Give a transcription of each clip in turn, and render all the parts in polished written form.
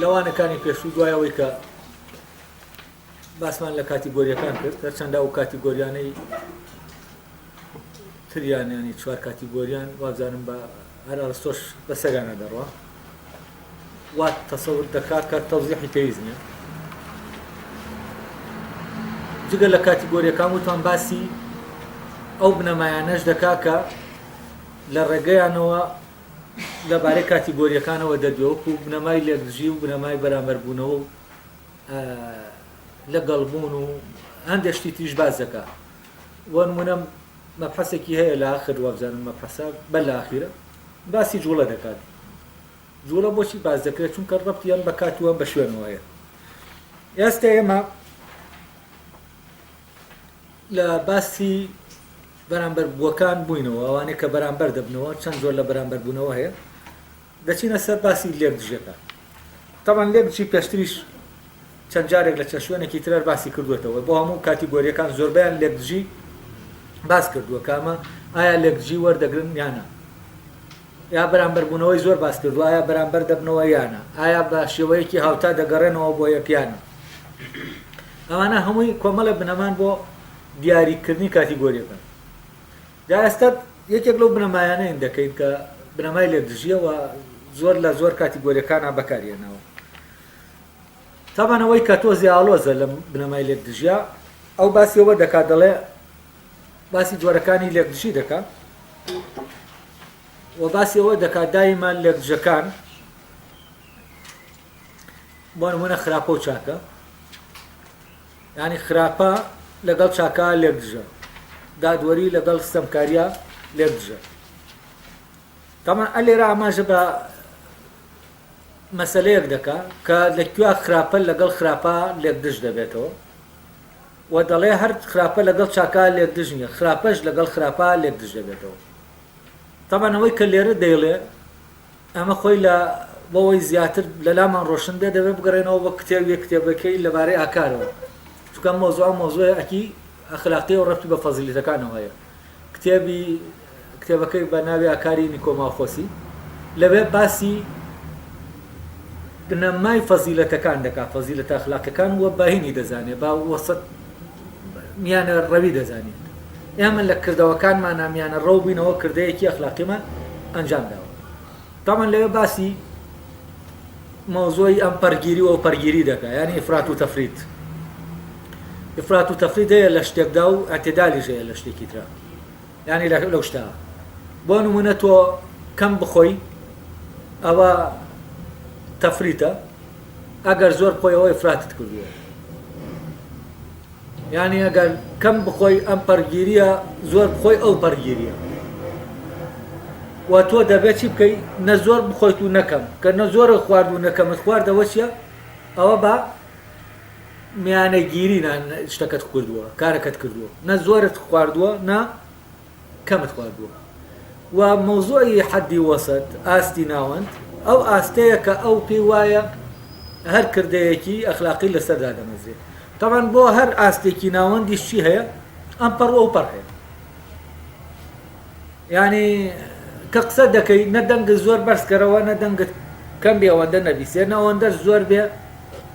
لەوانەکانی پێشوو دوایەوەی کە باسمان لە کاتیگۆریەکان کرد هەرچەندە ئەو کاتیگۆریانەی تریانیانی چوار کاتیگۆریان وابزانم بە هەر ئەرستۆش بە سەگانە دەڕوا وات تەسەور دەکات کە تەوزیحی پێویست نییە جگە لە کاتیگۆریەکان وتان باسی ئەو بنەمایانەش دەکا کە لە ڕێگەیانەوە لەبارەی کاتیگۆریەکانەوە دەدوێت و بنەمای لێکدژی و بنەمای بەرامبەربوونەوە و لەگەڵبوون و هەندێک شتی تریش باز دەکات وە نمونە مەبحەسێکی هەیە لە ئاخر وابزانم مەبحەسە بەل لە ئاخیرە باسی جوڵە دەکات جوڵە بۆچی باز دەکرێت چونکە ڕەبتیان بە کاتووە بە شوێنەوەیە ئێستا ئێمە لە باسی بەرامبەر بووەکان بووینەوە ئەوانەیە کە بەرامبەر دەبنەوە چەند زۆر لە بەرامبەربوونەوە هەیە دەچینە سەر باسی لێکدژەکە تەمان لێکدژی پێشتریش چەند جارێک لە چەند شوێنێکی تر باسی کردوێتەوە بۆ هەموو کاتیگۆریەکان زۆربیان لێکدژی باس کردووە کامە ئایا لێکدژی وەردەگرن یانە یا بەرامبەربوونەوەی زۆر باس کردووە ئایا بەرامبەر دەبنەوە یانە ئایا بە شێوەیەکی هاوتا دەگەڕێنەوە بۆ یەکیانە ئەوانە هەمووی کۆمەڵە بنەمان بۆ دیاریکردنی کاتیگۆریەکان جا ئێستا یەکێک لەو بنەمایانەیە دەکەین کە بنەمای لێکدژیەوە زۆر لە زۆر کاتیگۆریەکانە بەکارهێناوە تاوانەوەی کە تۆزی ئاڵۆزە لە بنەمای لێکدژیە ئەو باسیەوە دەکات دەڵێ باسی جۆرەکانی لێکدژی دەکات و باسیەوە دەکات دایما لێکدژەکان بۆ نمونە خراپە و چاکە یعنی خراپە لەگەڵ چاکە لێکدژە دادوەری لەگەڵ ستەمکاریە لێکدژە تامان ئەلێرە ئاماژە بە مەسەلەیەک دەکا کە لەکوێ خراپە لەگەڵ خراپە لێکدژ دەبێتەوە و دەڵێ هەر خراپە لەگەڵ چاکە لێکدژ نییە خراپەش لەگەڵ خراپە لێکدژ دەبێتەوە تاوانەوەی کە لێرە دەیڵێ ئەمە خۆی لە بۆەوەی زیاتر لە لامان ڕۆشن بێ دەبێت بگەڕێنەوە بە کتێبەکەی لەبارەی ئاکارەوە چونکە مۆزوعە ئەکی ئەخلاقی و ڕەبتی بە فەزیلەتەکانەوە هەیە کتێبەکەی بە ناوی ئاکاری نیکۆ ماخۆسی لەبێ باسی بنەمای فەزیلەتەکان دەکات فەزیلەتە ئەخلاقیەکان وە باهینی دەزانێت با وەسەد میانە ڕەوی دەزانێت ئێمە لە کردەوەکانمان نامیانە ڕەو بووینەوە کردەیەکی ئەخلاقیمان ئەنجام داوە تامان لەوێ باسی مۆزوعی ئەم پەرگیری و پەرگیری دەکات یعنی ئیفرات و تەفریط ئفرات و تەفریط هەیە لە شتێکدا و ئەتێدالیش هەیە لە شتێکی ترا یعنی لەو شتە بۆ نمونە تۆ کەم بخۆی ئەوە تەفریتە ئەگەر زۆر بخۆیەوە ئفراتت کردووە یعنی ئەگەر کەم بخۆی ئەم پەرگیریە زۆر بخۆی ئەو پەرگیریە و تۆ دەبێت چی بکەی نە زۆر بخۆیت و نەکەم کە نە زۆرە خوارد و نەکەمت خواردەوە چیە ئەوە بە میانەگیری شتەکەت کردووە کارەکەت کردووە نە زۆرت خواردووە نە کەمت خواردووە و مۆزوعی حەدی وەسەط ئاستی ناوەند ئەو ئاستەیە کە ئەو پێی وایە هەر کردەیەکی ئەخلاقی لەسەردا دەمەزێت تاوان بۆ هەر ئاستێکی ناوەندیش چی هەیە ئەم پەڕ و پەڕ هەیە یعنی کە قسە دەکەی نە دەنگت زۆر بەرزکەرەوە نە دەنگت کەم بێ ئەوەندە نەبیسێ نە ئەوەندەش زۆر بێ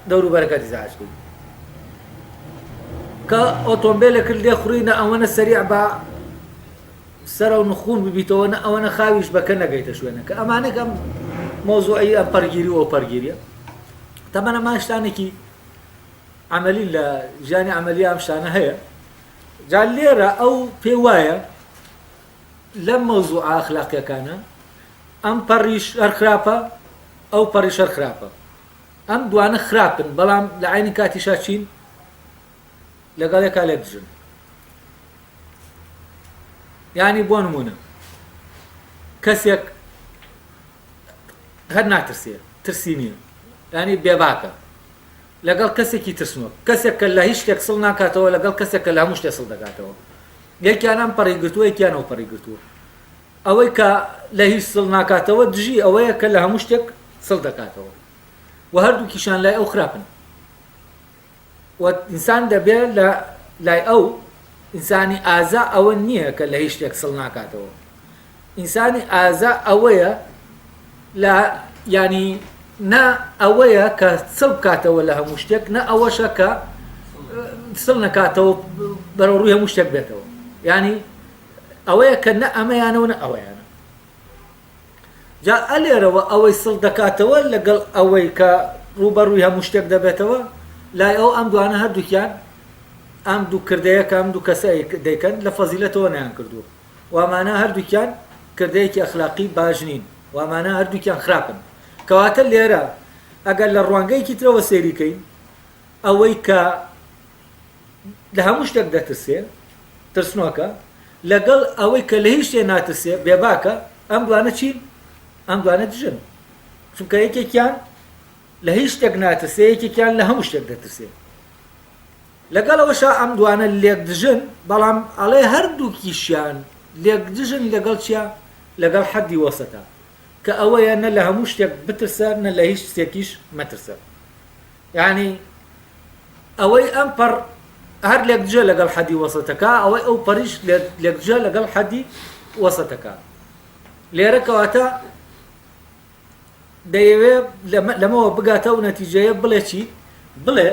دەوروبەرەکەت ئیزعاج بکەی کە ئۆتۆمبیلێکت لێ خوڕینە ئەوەنە سەریع بە سەرە و نخون ببیتەوە نە ئەوەنە خاویش بەکە نەگەیتە شوێنەکە ئەمانێک ئەم مۆزوعی ئەم پەرگیری و پەرگیریە تەمان ئەمان شتانێکی عملی لە ژیانی عملی ئەم شتانە هەیە جا لێرە ئەو پێی وایە لەم مۆزوع ئەخلاقیەکانە ئەم پەڕیش هەر خراپە ئەو پەڕیش هەر خراپە ئەم دوانە خراپن بەڵام لە عینی کاتیشا چین لەگەڵ یەکا لێکدژن یعنی بۆ نمونە کەسێک هەر ناترسێ ترسی نییە یعنی بێباکە لەگەڵ کەسێکی ترسنوە کەسێک کە لە هیچ شتێک سڵ ناکاتەوە لەگەڵ کەسێک کە لە هەموو شتێک سڵ دەکاتەوە یەکیان ئەم پەڕی گرتووە یەکیان ئەو پەڕی گرتووە ئەوەی کە لە هیچ سڵ ناکاتەوە دژی ئەوەیە کە لە هەموو شتێک سڵ دەکاتەوە و هەردووکیشان لای ئەو خراپن و ئینسان دەبێت لە لای ئەو ئینسانی ئازا ئەوە نییە کە لە هیچ شتێک سڵ ناکاتەوە ئینسانی ئازا ئەوەیە لە ینی نا ئەوەیە کە سڵ بکاتەوە لە هەموو شتێک نە ئەوەشە کە سڵ نەکاتەوە بەرەو ڕووی هەموو شتێک بێتەوە ینی ئەوەیە کە نە ئەمەیانەوە نە ئەوەیانە جا ئەلێرەوە ئەوەی سڵ دەکاتەوە لەگەڵ ئەوەی کە ڕووبەڕووی هەموو شتێک دەبێتەوە لای ئەو ئەم دوانە هەردووکیان ئەم دوو کردەیەکە ئەم دوو کەسە دەیکەن لە فەزیلەتەوە نەیان کردووە وامانە هەردووکیان کردەیەکی ئەخلاقی باش نین وامانە هەردووکیان خراپن کەواتە لێرە ئەگەر لە ڕوانگەیەکی ترەوە سێریکەین ئەوەی کە لە هەموو شتێک دەترسێ ترسنۆکە لەگەڵ ئەوەی کە لە هیچ شتێ ناترسێ بێباکە ئەم دوانە چین ئەم دوانە دژن چونکە یەکێکیان لە هیچ شتێک ناترسێ یەکێکیان لە هەموو شتێک دەترسێ لەگەڵەوەشا ئەم دوانە لێک دژن بەڵام ئەڵێ هەردووکیشیان لێک دژن لەگەڵ چیە لەگەڵ حەدی وەسەتە کە ئەوەیە نە لە هەموو شتێک بترسە نە لە هیچ شتێکیش مەترسە یعنی ئەوەی ئەم پەڕ هەر لێک دژە لەگەڵ حەدی وەسەتەکە ئەوەی ئەو پەریش لێک دژە لەگەڵ حەدی وەسەتەکە لێرە کەواتە دەیەوێ لەمەوە بگاتە و نەتیجەیە بڵێ چی بڵێ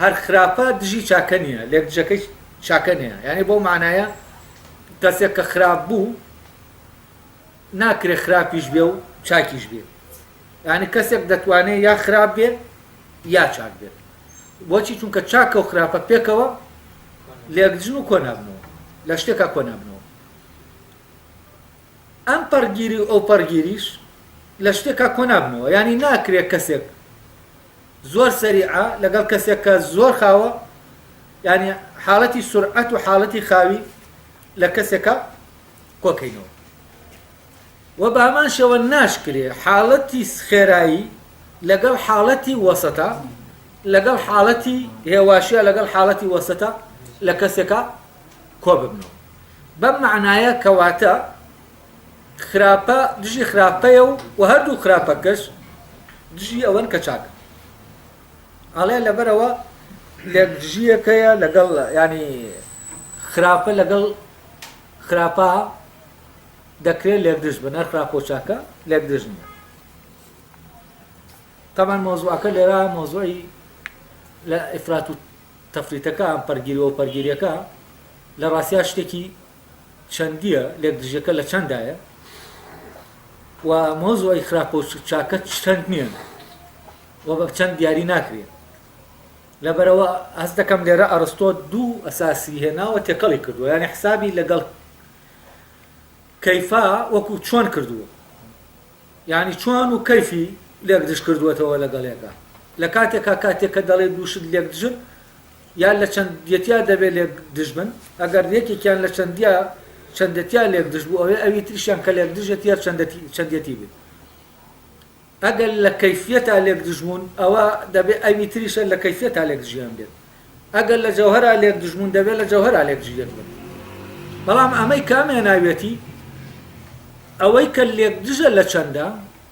هەر خراپە دژی چاکە نییە لێک دژەکەی چاکە نییە یعنی بۆ معنایە کەسێک کە خراپ بوو ناکرێ خراپیش بێ و چاکیش بێ یعنی کەسێک دەتوانێت یا خراپ بێ یا چاک بێت بۆچی چونکە چاکە و خراپە پێکەوە لێکدژن و کۆنابنەوە لە شتێکە کۆنابنەوە ئەم پەرگیری ئەو پەرگیریش لە شتێکە کۆنابنەوە ینی ناکرێت کەسێک زۆر سەریعە لەگەڵ کەسێک کە زۆر خاوە ینی حاڵەتی سورعەت و حاڵەتی خاوی لە کەسێکە کۆکەینەوە و بە هەمان شێوە ناشکرێ حاڵەتی خێرایی لەگەڵ حاڵەتی وەسەتە لەگەڵ حاڵەتی هێواشیە لەگەڵ حاڵەتی وەسەتە لە کەسێکە کۆ ببنەوە بەم معنایە کەواتە خراپە دژی خراپەیە و هەردوو خراپەکەش دژی ئەوەن کە چاکە ئەڵێ لەبەرەوە لێک دژیەکەیە لەگەڵ ینی خراپە لەگەڵ خراپە دەکرێت لێک دژ بن هەر خراپە و چاکە لێک دژ نییە تەمان مۆزوعەکە لێرە مۆزوعی لە ئیفرات و تەفریتەکە ئەم پەرگیری و پەرگیریەکە لە ڕاستیا شتێکی چەندیە لێک دژەکە لە چەندایە و مۆزوعی خراپە و چاکە چەند نییە و بە چەند دیاری ناکرێت لەبەرەوە هەست دەکەم لێرە ئەرستۆ دوو ئەساسی هێناوە تێکەڵی کردووە یعنی حسابی لەگەڵ کەیفا وەکو چۆن کردووە یعنی چۆن و کەیفی لێک دژ کردووەتەوە لەگەڵێکە لە کاتێکە دەڵێ دووشت لێک دژن یان لە چەندەتیا دەبێت لێک دژ بن ئەگەر یەکێکیان لە چەندەتیا لێک دژ بوو ئەوێ ئەوی تریشیان کە لێک دژێت یان چەندەتی بێت ئەگەر لە کەیفیەتە لێک دژمون ئەوە دەبێت ئەوی تریشە لە کەیفیەتە لێک دژیان بێت ئەگەر لە جەوهەرە لێک دژمون دەبێت لە جەوهەرە لێک دژێت بن بەڵام ئەمەی کامێ ناوێتی ئەوەی کە لێک دژە لە چەندە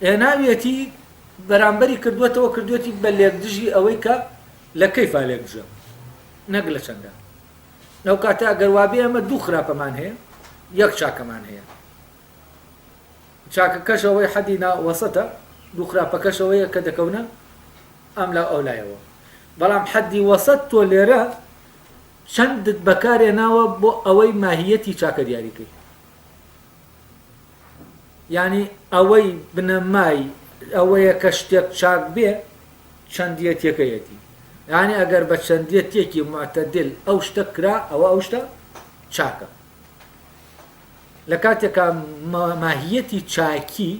هێناوێتی بەرامبەری کردوێتی بە لێک دژی ئەوەی کە لە کەیفا لێک دژە نەک لە چەندە لەو کاتە ئەگەر وابێ ئەمە دوو خراپەمان هەیە یەک چاکەمان هەیە چاکەکەشەوەی حەدی ناوەسەتە دوو خراپەکەشەوەیە کە دەکەونە ئەم لە ئەولایەوە بەڵام حەدی وەسەت تۆ لێرە چەندت بەکارهێناوە بۆ ئەوەی ماهیەتی چاکە دیاریکەی یعنی ئەوەی بنەمای ئەوەیە کە شتێک چاک بێ چەندیەتێکەیەتی یعنی ئەگەر بە چەندیەتێکی معتەدل ئەو شتە کرا ئەو شتە چاکە لە کاتێکە ماهیەتی چاکی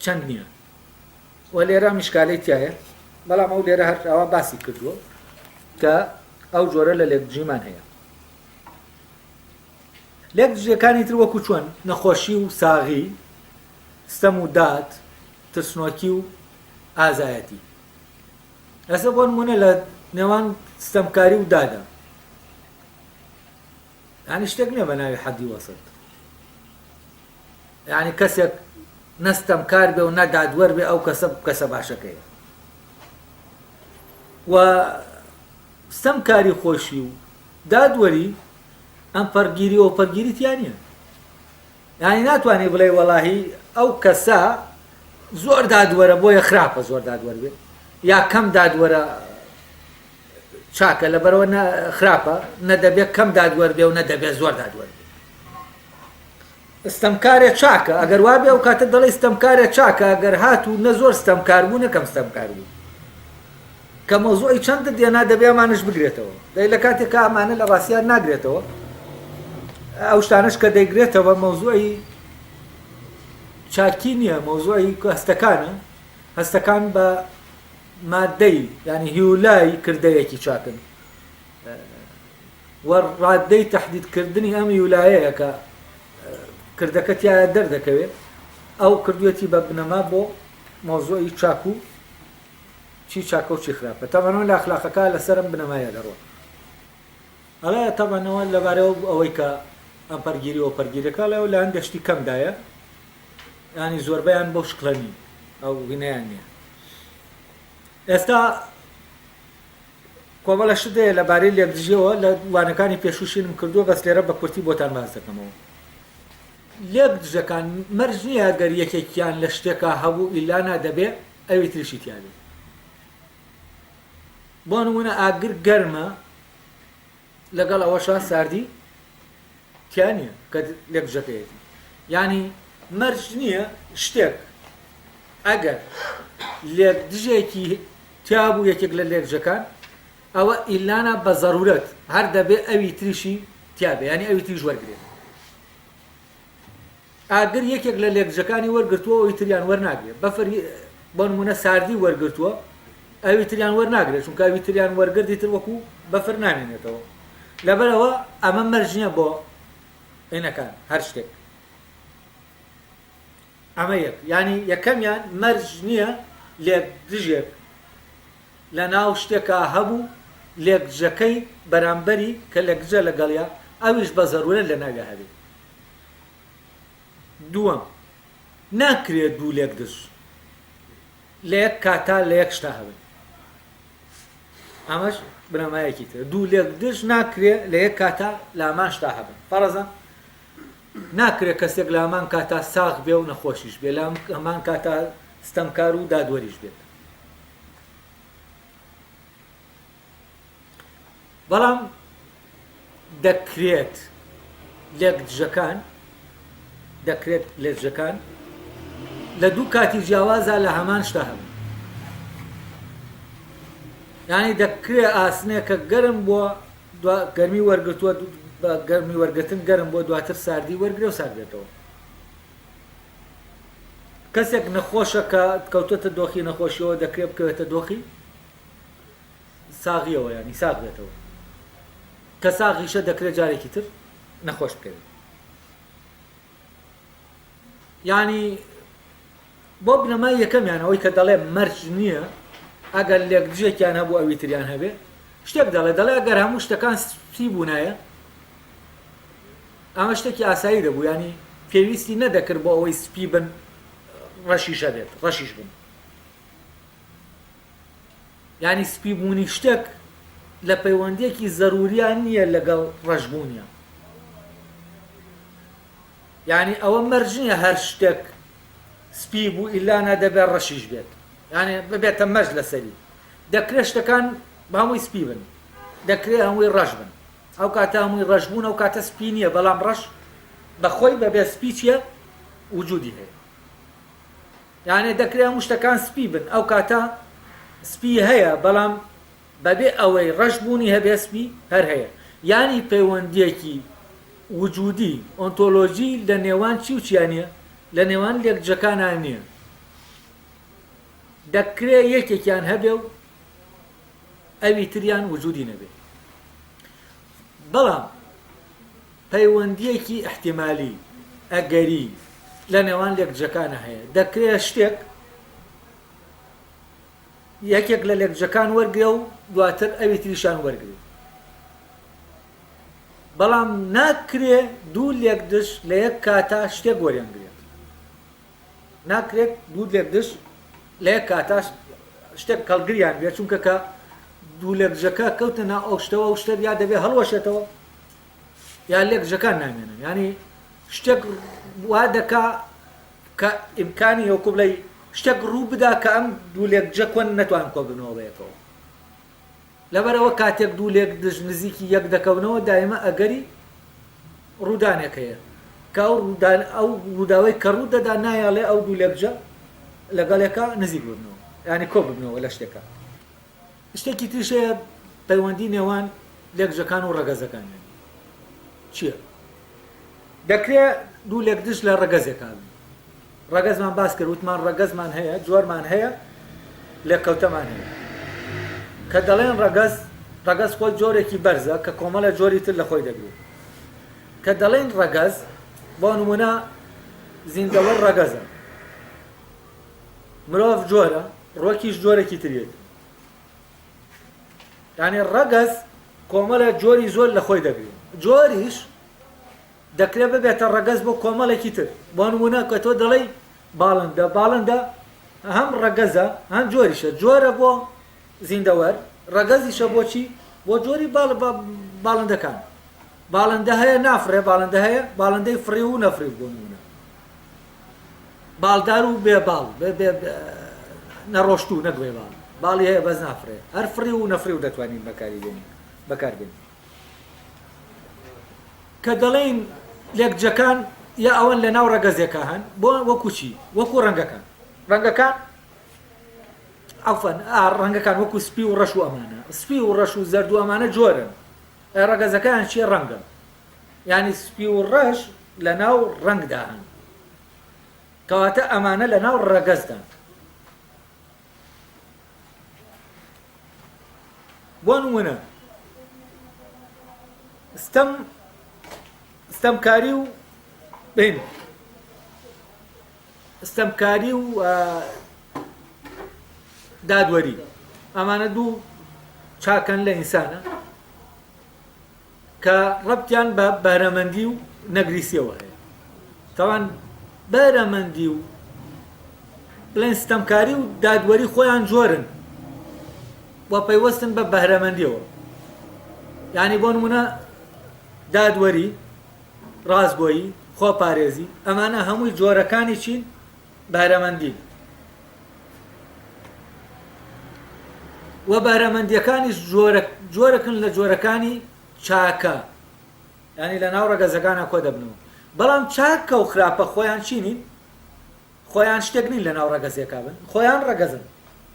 چەند نییە و لێرە میشکالەی تایە بەڵام ئەو لێرە هەر ئەوە باسی کردووە کە ئەو جۆرە لە لێکدژیمان هەیە لێکدژیەکانی تر وەکو چۆن نەخۆشی و ساغی ستەم و داد ترسنۆکی و ئازایەتی ئەسە بۆ نمونە لە نێوان ستەمکاری و دادە یعنی شتێک نییە بە ناوی حەدی وەسەت یعنی کەسێک نەستەمکار بێ و نەدادوەر بێ ئەو کەسە باشەکەیە و ستەمکاری خۆشی و دادوەری ئەم پەرگیری و پەرگیری تیان نییە یعنی ناتوانێ بڵێ وەڵاهی ئەو کەسە زۆر دادوەرە بۆیە خراپە زۆر دادوەر بێت یا کەم دادوەرە چاکە لەبەرەوە خراپە نەدەبێت کەم دادوەر بێ و نەدەبێت زۆر دادوەر بێ ستەمکارێک چاکە ئەگەر وا بێ و کاتە دەڵێ ستەمکارێک چاکە ئەگەر هات و نە زۆر ستەمکار بوو نەکەم ستەمکار بوو کە مەوزوعی چەندە دێنا دەبێ ئەمانش بگرێتەوە دەی لە کاتێک کە ئەمانە لە ڕاستیان ناگرێتەوە ئەو شتانش کە دەیگرێتەوە مەوزوعی چاکی نییە مەوزوعی هەستەکانە هەستەکان بە مادەی ینی هیولای کردەیەکی چاکن وەڕادەی تەحدیدکردنی ئەم هیولایەیە کە کردەکە تایە دەردەکەوێت ئەو کردوێتی بە بنەما بۆ مەوزوعی چاک و چی چاکە و چی خراپە تەمەنەوە لە ئەخلاقەکە لەسەرم بنەمایە دەڕۆن ئەڵێ تەمەنەوە لەبارەوە ئەوەی کە ئەم پەرگیری و پەرگیرەکە لەو لە هەندێشتی کەمدایە ینی زۆربەیان بەو شکڵەنی ئەو وینەیان نییە ئێستا کۆمەڵە شتەیە لەبارەی لێکدژیەوە لە وانەکانی پێشووشینم کردووە بەس لێرە بە کورتی بۆتان باس دەکەمەوە لێکدژەکان مەرج نییە ئەگەر یەکێکیان لە شتێکە هەبوو ئیلا نادەبێ ئەوی تریشی تیاابێت بۆ نمونە ئاگر گەرمە لەگەڵ ئەوەشە ساردی تیا نییە کە لێکدژەکەیەتی ینی مەرج نییە شتێک ئەگەر لێکدژێکی تیابوو یەکێک لە لێکدژەکان ئەوە ئیلانە بە زەرورەت هەر دەبێ ئەوی تریشی تیابێ ینی ئەوی تریش وەرگێت ئاگر یەکێک لە لێکدژەکانی وەرگرتووە ئەوی تریان وەرناگرێت بەفەری بۆ نمونە ساردی وەرگرتووە ئەوی تریان وەرناگرێت چونکە ئەوی تریان وەرگردی تر وەکو بەفر نامێنێتەوە لەبەرەوە ئەمە مەرج نییە بۆ عینەکان هەر شتێک ئەمە یەک ینی یەکەمیان مەرج نییە لێکدژێک لە ناو شتێکە هەبوو لێکدژەکەی بەرامبەری کە لێکدژە لەگەڵیا ئەویش بە زەرورەت لە ناوی هەبێت دووەم ناکرێت دوو لێکدژ لە یەک کاتا لە یەک شتا هەبێت ئەمەش بنەمایەکی تر دوو لێکدژ ناکرێت لە یەک کاتا لە ئەمان شتا هەبێت فەرەزە ناکرێت کەسێک لە ئەمان کاتا ساغ بێ و نەخۆشیش بێ لە ئەمان کاتا ستەمکار و دادوەریش بێت بەڵام دەکرێت لێکدژەکان لە دوو کاتی جیاوازە لە هەمان شتا هەبێت ینی دەکرێت ئاسنێک کە گەرم بووە گەرمی وەرگرتووە بە گەرمی وەرگتن گەرم بۆ دواتر ساردی وەرگێ و ساردێتەوە کەسێک نەخۆشە کە کەوتۆتە دۆخی نەخۆشیەوە دەکرێت بکەوێتە دۆخی ساغیەوە ینی ساغ بێتەوە کە ساغیشە دەکرێت جارێکی تر نەخۆش بکەوێت ینی بۆ بنەمای یەکەمیان ئەوەی کە دەڵێ مەرج نییە ئەگەر لێکدژێکیان هەبوو ئەوی تریان هەبێ شتێک دەڵێ ئەگەر هەموو شتەکان سپی بوونایە ئەمە شتێکی ئاسایی دەبوو ینی پێویستی نەدەکرد بۆ ئەوەی سپی بن ڕەشیشە بێت ڕەشیش بن ینی سپی بوونی شتێک لە پەیوەندیەکی زەروریان نییە لەگەڵ ڕەشبوونیە ینی ئەوە مەرج نییە هەر شتێک سپی بوو ئیلا نەدەبێت ڕەشیش بێت ینی ببێتە مەرج لەسەری دەکرێت شتەکان هەمووی سپی بن دەکرێت هەمووی ڕەش بن ئەو کاتە هەمووی ڕەشبوون ئەو کاتە سپی نییە بەڵام ڕەش بەخۆی بەبێ سپی چیە وجودی هەیە یعنی دەکرێت هەموو شتەکان سپی بن ئەو کاتە سپی هەیە بەڵام بەبێ ئەوەی ڕەشبوونی هەبێ سپی هەر هەیە یعنی پەیوەندیەکی وجودی ئۆنتۆلۆژی لە نێوان چی و چیانە لە نێوان لێکدژەکانان نییە دەکرێت یەکێکیان هەبێ و ئەوی تریان وجودی نەبێت بەڵام پەیوەندیەکی احتیمالی ئەگەری لە نێوان لێکدژەکانە هەیە دەکرێت شتێک یەکێک لە لێکدژەکان وەرگێ و دواتر ئەوی تریشان وەرگێت بەڵام ناکرێت دوو لێکدژ لە یەک کاتا شتێک وەریانگرێت ناکرێت دوو لێکدژ لە یەک کاتا شتێک کەڵگریان بێت چونکە کە دوو لێکدژەکە کەوتە ناو ئەو شتەوە و شتە یا دەبێت هەڵوەشێتەوە یا لێکدژەکان نامێنن ینی شتێک وا دەکا کە ئیمکانی وەکو بڵێ شتێک ڕوو بدا کە ئەم دوو لێکجە کۆن نەتوان کۆ بنەوە بەیەکەوە لەبەرەوە کاتێک دوو لێک دژ نزیکی یەک دەکەونەوە دایمە ئەگەری ڕوودانێک هەیە کە ئەو ڕووداوەی کە ڕوو دەدا نایەڵێ ئەو دوو لێکجە لەگەڵێکە نزیک ببنەوە یعنی کۆ ببنەوە لە شتێکە شتێکی تریش هەیە پەیوەندی نێوان لێکجەکان و ڕەگەزەکان چییە؟ دەکرێت دوو لێک دژ لە ڕەگەزێکا بن ڕەگەزمان باس کرد وتمان ڕەگەزمان هەیە جۆرمان هەیە لێککەوتەمان هەیە کە دەڵێن ڕەگەز خۆی جۆرێکی بەرزە کە کۆمەڵە جۆری تر لە خۆی دەگرێت کە دەڵێن ڕەگەز بۆ نمونە زیندەوەر ڕەگەزە مرۆڤ جۆرە ڕۆکیش جۆرێکی ترێت یعنی ڕەگەز کۆمەڵە جۆری زۆر لە خۆی دەگرێت جۆریش دەکرێت ببێتە ڕەگەز بۆ کۆمەڵێکی تر بۆ نمونە کە تۆ دەڵێی باڵندە هەم ڕەگەزە هەم جۆریشە جۆرە بۆ زیندەوەر ڕەگەزیشە بۆچی بۆ جۆری باڵندەکان باڵندە هەیە نافرێ باڵندە هەیە باڵندەی فری و نەفری بۆ نمونە باڵدار و بێباڵ نەڕۆشتوو نەگوێ باڵی هەیە بەس نافرێ هەر فری و نەفری و دەتوانین بەکاربێنین کە دەڵێن لێکجەکان یا ئەوەن لە ناو ڕەگەزێکە هەن بۆ وەکو چی وەکو ڕەنگەکان ڕەنگەکان وەکو سپی و ڕەش و ئەمانە سپی و ڕەش و زەرد و ئەمانە جۆرن ڕەگەزەکان چیە ڕەنگە یعنی سپی و ڕەش لە ناو ڕەنگدا هەن کەواتە ئەمانە لە ناو ڕەگەزدان بۆ نمونە ستەمکاری و ستەمکاری و دادوەری ئەمانە دوو چاکەن لە ئینسانە کە ڕەبتیان بە بەرەمەندی و نەگریسیەوە هەیە تاوان بەرەمەندی و بڵێن ستەمکاری و دادوەری خۆیان جۆرن بۆ پەیوەستن بە بەرەمەندیەوە یعنی بۆ نمونە دادوەری ڕازگۆیی خۆپارێزی ئەمانە هەمووی جۆرەکانی چین بەرەمەندی و بەرەمەندیەکانیش جۆرەکن لە جۆرەکانی چاکە ینی لە ناو ڕەگەزەکانە کۆ دەبنەوە بەڵام چاکە و خراپە خۆیان چینین خۆیان شتێک نین لە ناو ڕەگەزێکا بن خۆیان ڕەگەزن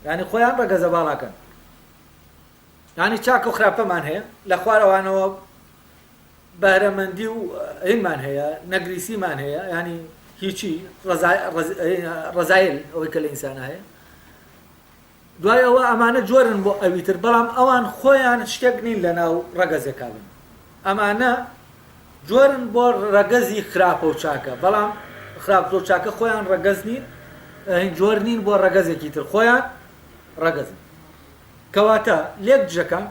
ینی خۆیان ڕەگەزە باڵاکەن ینی چاکە و خراپەمان هەیە لە خوارەوانەوە بەرەمەندی و هینمان هەیە نەگریسیمان هەیە ینی هیچی ڕەزایل ئەوەی کە لە ئینسانە هەیە دوای ئەوە ئەمانە جۆرن بۆ ئەویتر بەڵام ئەوان خۆیان شتێک نین لە ناو ڕەگەزێکا بن ئەمانە جۆرن بۆ ڕەگەزی خراپە و چاکە بەڵام خراپە و چاکە خۆیان ڕەگەز نین جۆر نین بۆ ڕەگەزێکی تر خۆیان ڕەگەزن کەواتە لێکجەکان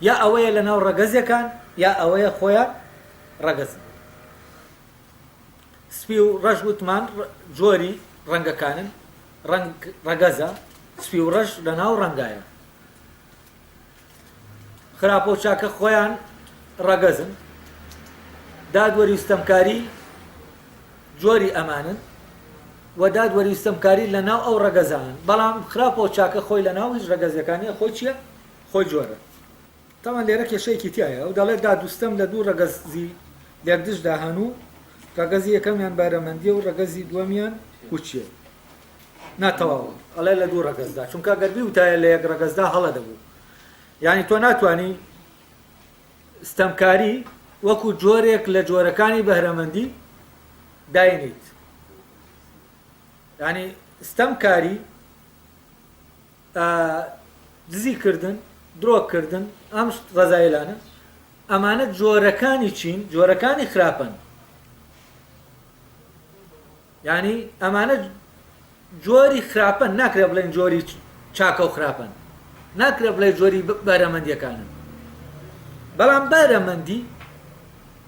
یا ئەوەیە لە ناو ڕەگەزەکان یا ئەوەیە خۆیان ڕەگەزن سپی و ڕەش وتمان جۆری ڕەنگەکانن ڕەگەزە سپی و ڕەش لە ناو ڕەنگایە خراپە و چاکە خۆیان ڕەگەزن دادوەری و ستەمکاری جۆری ئەمانن و دادوەری و ستەمکاری لە ناو ئەو ڕەگەزانن بەڵام خراپە و چاکە خۆی لە ناو هیچ ڕەگەزەکانیە خۆی چییە؟ خۆی جۆرە تاوان لێرە کێشەیەکی تایە و دەڵێت دادوستەم لە دوو ڕەگەزی لێکدژدا هەنوو ڕەگەزی یەکەمیان بارەمەندیە و ڕەگەزی دووەمیان کوچیە ناتەواوە ئەڵێ لە دوو ڕەگەزدا چونکە گەربی وتایە لە یەک ڕەگەزدا هەڵە دەبوو یعنی تۆ ناتوانی ستەمکاری وەکو جۆرێک لە جۆرەکانی بەهرەمەندی داینیت یعنی ستەمکاری دزیکردن درۆکردن ئەم ڕەزایلانە ئەمانە جۆرەکانی چین جۆرەکانی خراپن یعنی ئەمانە جۆری خراپن ناکرێ بڵێن جۆری چاکە و خراپن ناکرێ بڵێ جۆری بەرەمەندیەکانن بەڵام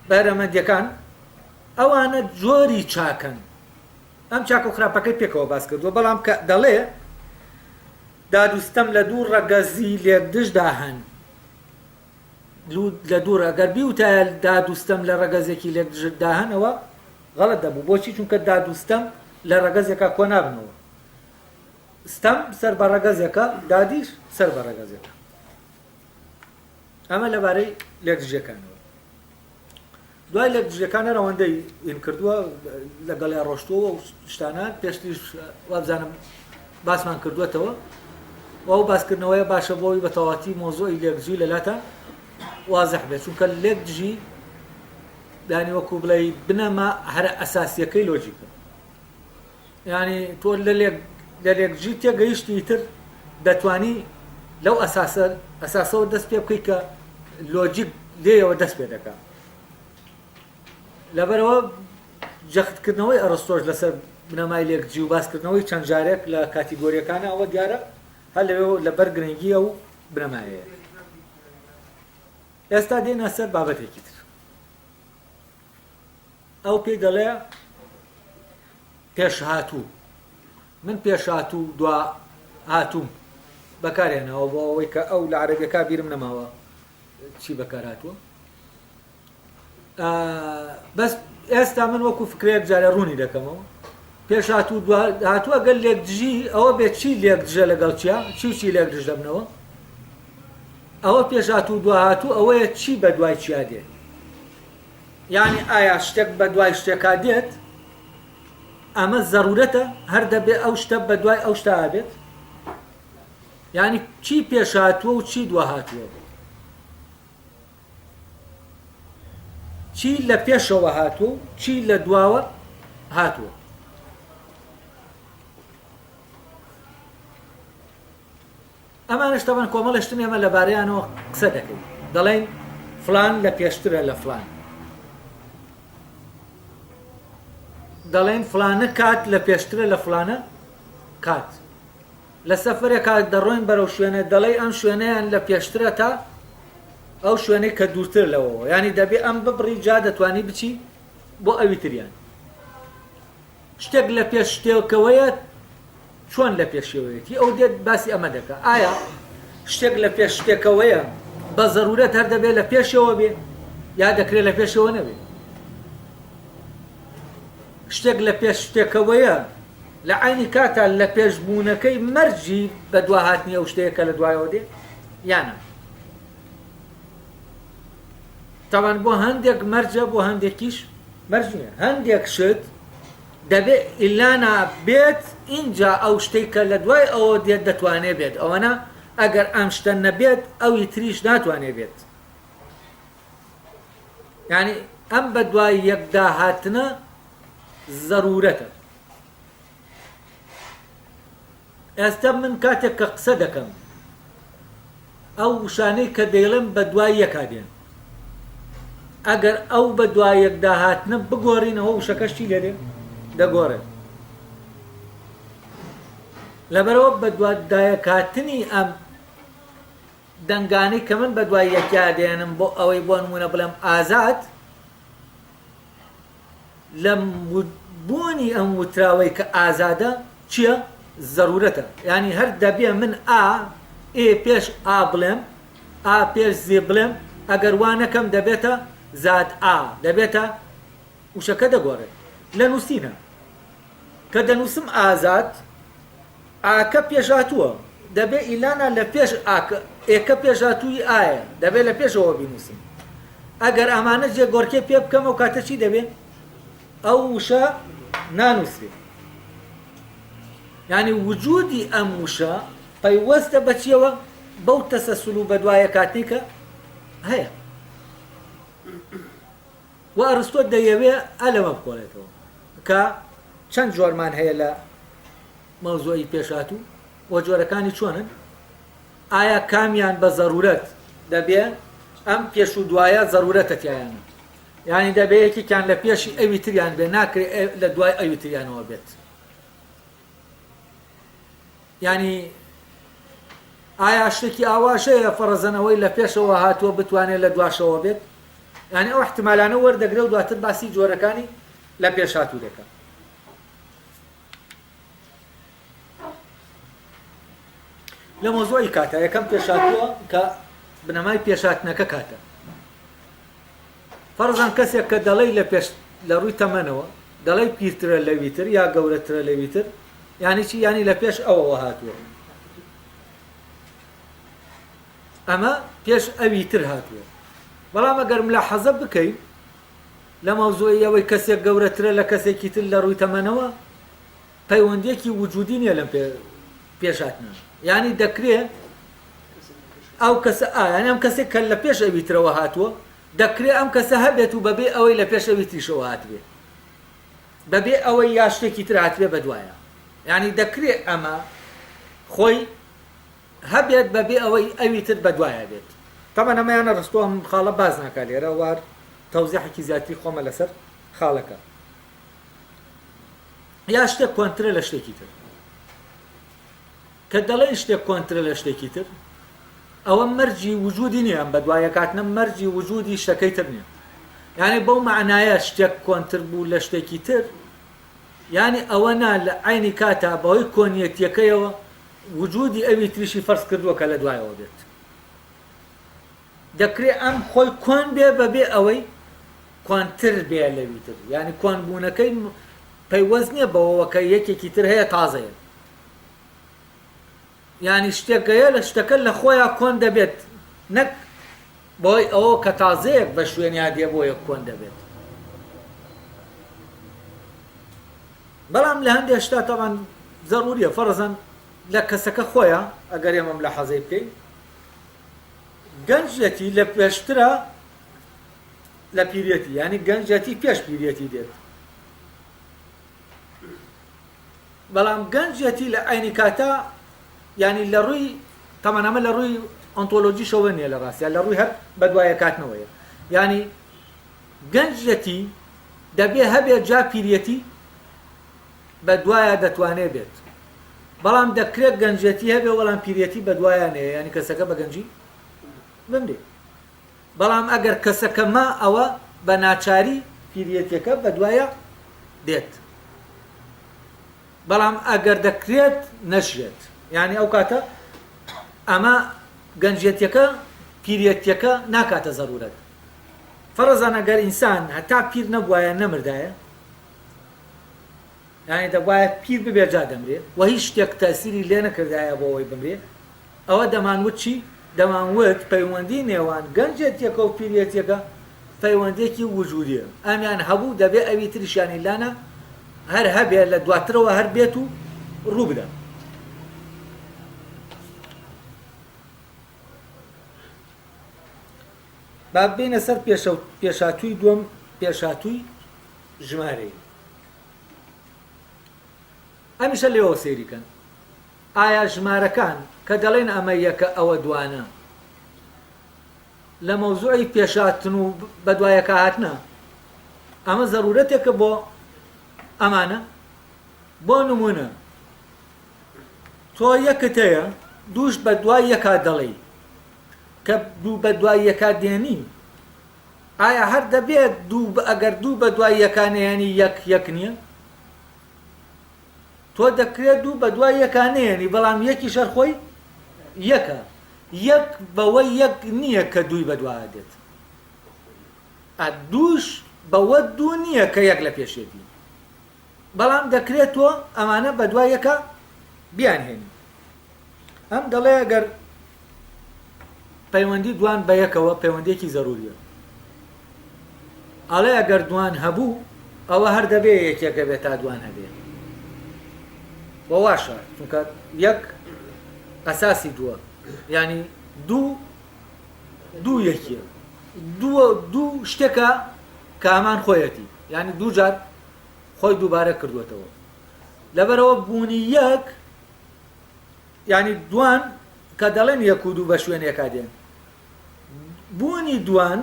بەرەمەندیەکان ئەوانە جۆری چاکن ئەم چاکە و خراپەکەی پێکەوە باس کردووە بەڵام کە دەڵێ دادوستەم لە دوو ڕەگەزی لێکدژدا هەن لە دوو ڕەگەر بیوتایە دادوستەم لە ڕەگەزێکی لێکدژدا هەنەوە غەڵەت دەبوو بۆچی چونکە دادوستەم لە ڕەگەزێکە کۆ نابنەوە ستەم سەر بە ڕەگەزێکە دادیش سەر بە ڕەگەزێکە ئەمە لەبارەی لێکدژەکانەوە دوای لێکدژەکانە ڕەوەندەی ئین کردووە لەگەڵی ڕۆشتووە و شتانە پێشتیش وابزانم باسمان کردوێتەوە و ئەو باسکردنەوەیە باشە بۆی بە تەواتی مۆزۆی لێکدژی لەلاتە وازح بێت چونکە لێکدژی دانی وەکو بڵێ بنەما هەرە ئەساسیەکەی لۆجیکە یعنی تۆ لە لێکدژی تێگەیشتی تر دەتوانی لەو ئەساسەوە دەست پێ بکەی کە لۆجیک لێەوە دەست پێ دەکات لەبەرەوە جەختکردنەوەی ئەرستۆش لەسەر بنەمای لێکدژی و باسکردنەوەی چەند جارێک لە کاتیگۆریەکانە ئەوە دیارە هەر لەوێ لەبەر گرنگیە و بنەمایەیە ئێستا دێنە سەر بابەتێکی تر ئەو پێی دەڵێ پێشهاتوو من پێشهاتوو دوا هاتووم بەکارێنەوە بۆ ئەوەی کە ئەو لە عەرەبیەکە بیرم نەماوە چی بەکار هاتووە بەس ئێستا من وەکو فکرێک جارە ڕوونی دەکەمەوە پێشهاتوو دوا هاتووە گەل لێکدژی ئەوە بێت چی لێکدژە لەگەڵ چی لێکدژ دەبنەوە ئەوە پێشهاتوو دوا هاتوو ئەوەیە چی بە دوای چیا دێت یعنی ئایا شتێک بە دوای شتێکا دێت ئەمە زەرورەتە هەر دەبێت ئەو شتە بە دوای ئەو شتا بێت یعنی چی پێش هاتووە و چی دوا هاتووە چی لە پێشەوە هاتووە چی لە دواوە هاتووە ئەمانش تەبەن کۆمەڵشتن ئێمە لەبارەیانەوە قسە دەکەین دەڵێن فلان لە پێشترە لە فلان دەڵێن فلانە کات لە پێشترە لە فلانە کات لە سەفرێک کات دەڕۆین بەرەو شوێنە دەڵێ ئەم شوێنەیان لە پێشترە تا ئەو شوێنەی کە دوورتر لەوەوە ینی دەبێ ئەم ببڕی جا دەتوانی بچی بۆ ئەوی تریان شتێک لە پێش شتێکەوەیە چۆن لە پێشەوەیەتی ئەو دێت باسی ئەمە دەکە ئایا شتێک لە پێش شتێکەوەیە بە زەرورەت هەر دەبێت لە پێشەوە بێ یا دەکرێت لە پێشەوە نەبێت شتێک لە پێش شتێکەوەیە لە عینی کاتا لە پێشبوونەکەی مەرجی بە دواهاتنی ئەو شتەیەکە لە دوایەوە دێ یانە تاوان بۆ هەندێک مەرجە بۆ هەندێکیش مەرج نییە هەندێک شت دەبێت ئیلانا بێت اینجا ئەو شتەی کە لە دوای ئەوە دێت دەتوانێت بێت ئەوەنە ئەگەر ئەم شتە نەبێت ئەوی تریش ناتوانێت بێت یعنی ئەم بە دوای یەکدا هاتنە زەرورەتە ئێستا من کاتێک کە قسە دەکەم ئەو وشانەی کە دەیڵم بە دوای یەکا دێن ئەگەر ئەو بە دوای یەکدا هاتنە بگۆڕینەوە وشەکەشتی لێ دێ دەگۆڕێت لەبەرەوە بە دوادایەکاتنی ئەم دەنگانەی کە من بە دوای یەکیا دێنم بۆ ئەوەی بۆ نمونە بڵێم ئازاد لە بوونی ئەم وتراوەی کە ئازادە چییە؟ زەرورەتە یعنی هەر دەبێ من ئێ پێش ئا بڵێم ئا پێش زێ بڵێم ئەگەر وانەکەم دەبێتە زاد ئا دەبێتە وشەکە دەگۆڕێت لە نووسینە کە دەنووسم ئازاد ئاکە پێشاتووە دەبێ ئیلانە لە پێش ئێکە پێشاتووی ئایە دەبێت لە پێشەوە بینووسم ئەگەر ئەمانە جێگۆڕکێ پێ بکەم و کاتە چی دەبێت ئەو وشە نانووسێت یعنی وجودی ئەم وشە پەیوەستە بەچیەوە بەو تەسەسول و بەدوایە کاتێکە هەیە و ئەرستۆ دەیەوێ ئەلەمە بکۆڵێتەوە کە چەند جۆرمان هەیە لە مەوزوعی پێشاتوو و جۆرەکانی چۆنن ئایا کامیان بە زەرورەت دەبێ ئەم پێش و دوایە زەرورەتە تیایانە یعنی دەبێ یەکێکیان لە پێشی ئەوی تریان بێ ناکرێت لە دوای ئەوی تریانەوە بێت یعنی ئایا شتێکی ئاواشەیە فەرەزەنەوەی لە پێشەوە هاتووە بتوانێت لە دواشەوە بێت یعنی ئەو احتمالانە وەردەگرێ و دواتر باسی جۆرەکانی لە پێش هاتوو دەکات لە مۆزۆی کاتە یەکەم پێشاتووە کە بنەمای پێشاتنەکە کاتە فەرزان کەسێک کە دەڵێی لە ڕووی تەمەنەوە دەڵێ پیرترە لەویتر یا گەورەترە لەویتر یعنی چی ینی لە پێش ئەوەوە هاتووە ئەمە پێش ئەوی تر هاتووە بەڵام ئەگەر ملاحەزە بکەین لە مەوزوعی ئەوەی کەسێک گەورەترە لە کەسێکی تر لە ڕووی تەمەنەوە پەیوەندیەکی وجودی نییە لەم پێشاتنە یعنی دەکرێت ئەو کەسە یعنی ئەم کەسێک کە لە پێش ئەوی ترەوە هاتووە دەکرێت ئەم کەسە هەبێت و بەبێ ئەوەی لە پێش ئەوی تریشەوە هاتبێت بەبێ ئەوەی یا شتێکی تر هاتبێ بەدوایە یعنی دەکرێت ئەمە خۆی هەبێت بەبێ ئەوەی ئەوی تر بەدوایە بێت تەمەن ئەمەیانە ڕستۆ ئەم خاڵە باز ناکات لێرە وار تەوزیحێکی زیاتری خۆمە لەسەر خاڵەکە یا شتێک کۆنترە لە شتێکی تر کە دەڵێن شتێک کۆنترە لە شتێکی تر ئەوە مەرجی وجودی نییە بەدوایە کاتنە مەرجی وجودی شتەکەی تر نییە یعنی بەو معنایە شتێک کۆنتر بوو لە شتێکی تر یعنی ئەوە نا لە عینی کاتا بەهۆی کۆنیەتیەکەیەوە وجودی ئەوی تریشی فەرز کردووە کە لە دوایەوە بێت دەکرێت ئەم خۆی کۆن بێ بەبێ ئەوەی کۆنتر بێ لەوی تر یعنی کۆنبوونەکەی پەیوەست نییە بەوەوە کە یەکێکی تر هەیە تازەیە یعنی شتێکەیە لە شتەکە لە خۆیان کۆن دەبێت نەک بۆی ئەوە کە تازەیەک بە شوێنیان دێ بۆ یەک کۆن دەبێت بەڵام لە هەندێک شتا تەمان زەروریە فەرزەن لە کەسەکە خۆیان ئەگەر ئێمەم لە حەزەی بکەین گەنجەتی لە پێشترە لە پیرەتی یعنی گەنجەتی پێش پیرەتی دێت بەڵام گەنجەتی لە عینی کاتا یعنی لە ڕووی تەمەنامە لە ڕووی ئۆنتۆلۆجیشەوە نییە لە ڕاستیان لە ڕووی هەر بەدوایە کاتنەوەیە یعنی گەنجەتی دەبێ هەبێت جا پیرەتی بەدوایە دەتوانێت بێت بەڵام دەکرێت گەنجەتی هەبێ وەڵام پیرەتی بەدوایانەیە یعنی کەسەکە بە گەنجی بمرێ بەڵام ئەگەر کەسەکە ما ئەوە بە ناچاری پیرەتەکە بەدوایە دێت بەڵام ئەگەر دەکرێت نەشرێت یعنی ئەو کاتە ئەمە گەنجێتیەکە پیرەتیەکە ناکاتە زەرورەت فەرزان ئەگەر ئینسان هەتا پیر نەبوایە نەمردایە یعنی دەبایە پیر ببێ جا دەمرێ و هیچ شتێک تەسیری لێ نەکردایە بۆ ئەوەی بمرێ ئەوە دەمانوت چی دەمانوت پەیوەندی نێوان گەنجێتیەکە و پیرەتیەکە پەیوەندێکی وجودیە ئەمیان هەبوو دەبێ ئەوی تریشیانی لانە هەر هەبێ لە دواترەوە هەر بێت و ڕوو بدە با بینە سەر پێشاتووی دووەم پێشاتووی ژمارەی ئەمیشە لێەوە سێریکەن ئایا ژمارەکان کە دەڵێن ئەمە یەکە ئەوە دوانە لە مەوزوعی پێشاتن و بەدوایەکە هاتنە ئەمە زەرورەتێکە بۆ ئەمانە بۆ نمونە تۆ یەکت هەیە دووش بە دوای یەکا دەڵێ کە دوو بە دوای یەکا دێنی ئایا هەر دەبێت ئەگەر دوو بە دوای یەکانەیەنی یەک نییە تۆ دەکرێت دوو بە دوای یەکانەیەنی بەڵام یەکی شەر خۆی یەکە یەک بەوەی یەک نییە کە دووی بە دوایە دێت دووش بەوە دوو نییە کە یەک لە پێشێتی بەڵام دەکرێت تۆ ئەمانە بە دوای یەکە بیانهێنی ئەم دەڵێ ئەگەر پەیوەندی دوان بە یەکەوە پەیوەندێکی زەروریە ئەڵێ ئەگەر دوان هەبوو ئەوە هەر دەبێ یەکێکە بێت تا دوان هەبێ بۆ واشە چونکە یەک ئەساسی دووە یعنی دوو یەکیە دوو شتێکە کە ئەمان خۆیەتی یعنی دوو جار خۆی دووبارە کردوێتەوە لەبەرەوە بوونی یەک یعنی دوان کە دەڵێن یەک و دوو بە شوێنێکا دێن بوونی دوان